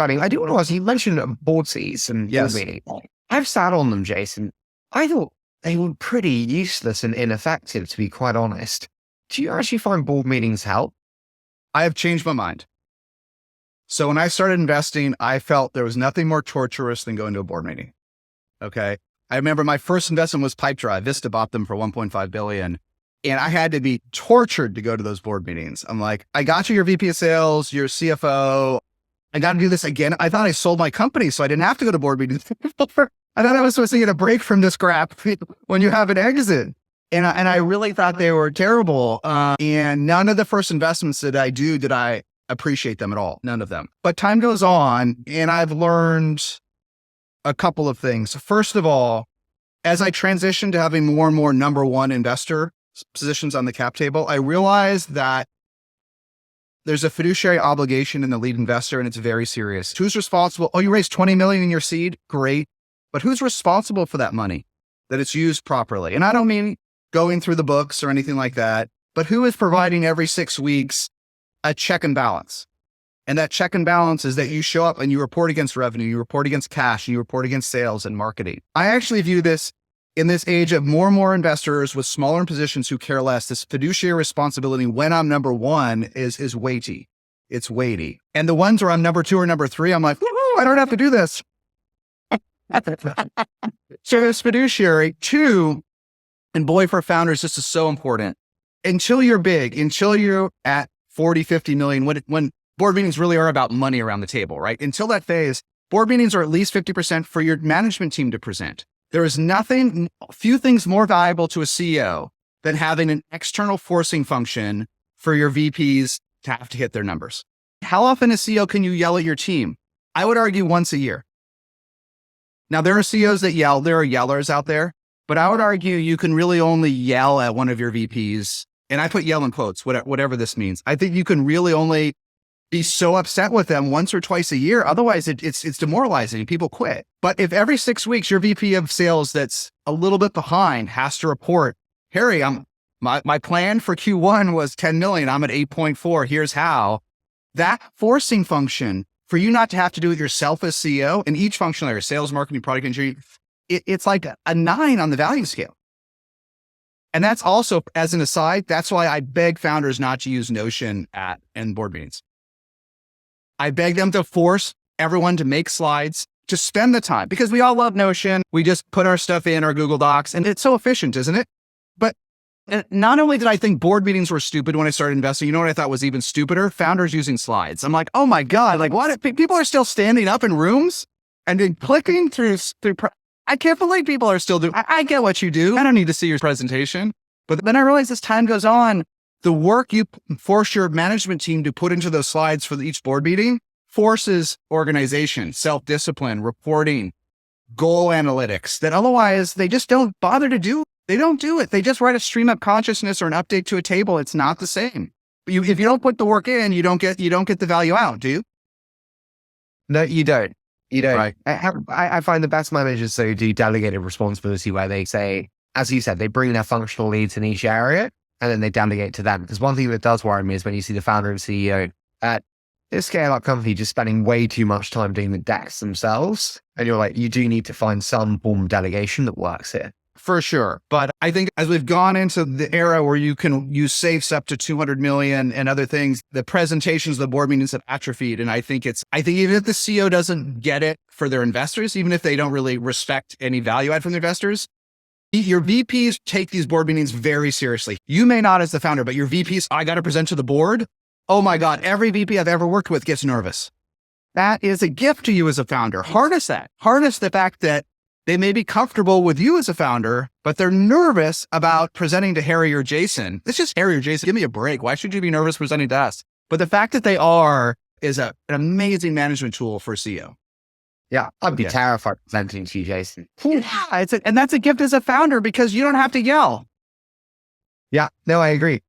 I do want to ask, you mentioned board seats and board Yes. meetings. I've sat on them, Jason. I thought they were pretty useless and ineffective, to be quite honest. Do you actually find board meetings help? I have changed my mind. So when I started investing, I felt there was nothing more torturous than going to a board meeting. Okay. I remember my first investment was Pipedrive. Vista bought them for 1.5 billion. And I had to be tortured to go to those board meetings. I'm like, I got you, your VP of sales, your CFO. I got to do this again. I thought I sold my company, so I didn't have to go to board meetings. I thought I was supposed to get a break from this crap when you have an exit. And I really thought they were terrible. And none of the first investments that I do, did I appreciate them at all. None of them. But time goes on and I've learned a couple of things. First of all, as I transitioned to having more and more number one investor positions on the cap table, I realized that there's a fiduciary obligation in the lead investor and it's very serious. Who's responsible? Oh, you raised 20 million in your seed? Great. But who's responsible for that money, that it's used properly? And I don't mean going through the books or anything like that, but who is providing every 6 weeks a check and balance? And that check and balance is that you show up and you report against revenue, you report against cash, and you report against sales and marketing. I actually view this in this age of more and more investors with smaller positions who care less. This fiduciary responsibility when I'm number one is weighty. It's weighty. And the ones where I'm number two or number three, I'm like, I don't have to do this. So it's fiduciary. Two, and boy, for founders, this is so important. Until you're big, until you're at 40, 50 million, when board meetings really are about money around the table, right? Until that phase, board meetings are at least 50% for your management team to present. There is few things more valuable to a CEO than having an external forcing function for your VPs to have to hit their numbers. How often as CEO can you yell at your team? I would argue once a year. Now, there are CEOs that yell. There are yellers out there, but I would argue you can really only yell at one of your VPs. And I put yell in quotes, whatever this means. I think you can really only be so upset with them once or twice a year. Otherwise, it's demoralizing. People quit. But if every 6 weeks your VP of sales that's a little bit behind has to report, Harry, my plan for Q1 was 10 million. I'm at 8.4. Here's how. That forcing function for you not to have to do it yourself as CEO in each function area, sales, marketing, product engineering, it's like a 9 on the value scale. And that's also, as an aside, that's why I beg founders not to use Notion in board meetings. I beg them to force everyone to make slides, to spend the time, because we all love Notion. We just put our stuff in our Google Docs and it's so efficient, isn't it? But not only did I think board meetings were stupid when I started investing, you know what I thought was even stupider? Founders using slides. I'm like, oh my God, like what? People are still standing up in rooms and then clicking through. I can't believe people are still doing. I get what you do. I don't need to see your presentation. But then I realized as time goes on, the work you force your management team to put into those slides for each board meeting forces organization, self-discipline, reporting, goal analytics that otherwise they just don't bother to do. They don't do it. They just write a stream of consciousness or an update to a table. It's not the same. But if you don't put the work in, you don't get the value out, do you? No, you don't. You don't. Right. I find the best managers so do delegated responsibility where they say, as you said, they bring their functional leads in each area and then they delegate to them. Because one thing that does worry me is when you see the founder and CEO at this scale-up company just spending way too much time doing the decks themselves. And you're like, you do need to find some form of delegation that works here. For sure. But I think as we've gone into the era where you can use safes up to 200 million and other things, the presentations, the board meetings have atrophied. And I think even if the CEO doesn't get it for their investors, even if they don't really respect any value add from their investors, your VPs take these board meetings very seriously. You may not as the founder, but your VPs, I got to present to the board. Oh my God, every VP I've ever worked with gets nervous. That is a gift to you as a founder. Harness that. Harness the fact that they may be comfortable with you as a founder, but they're nervous about presenting to Harry or Jason. It's just Harry or Jason. Give me a break. Why should you be nervous presenting to us? But the fact that they are is an amazing management tool for a CEO. Yeah, I'd be terrified presenting to you, Jason. Yeah, and that's a gift as a founder because you don't have to yell. Yeah, no, I agree.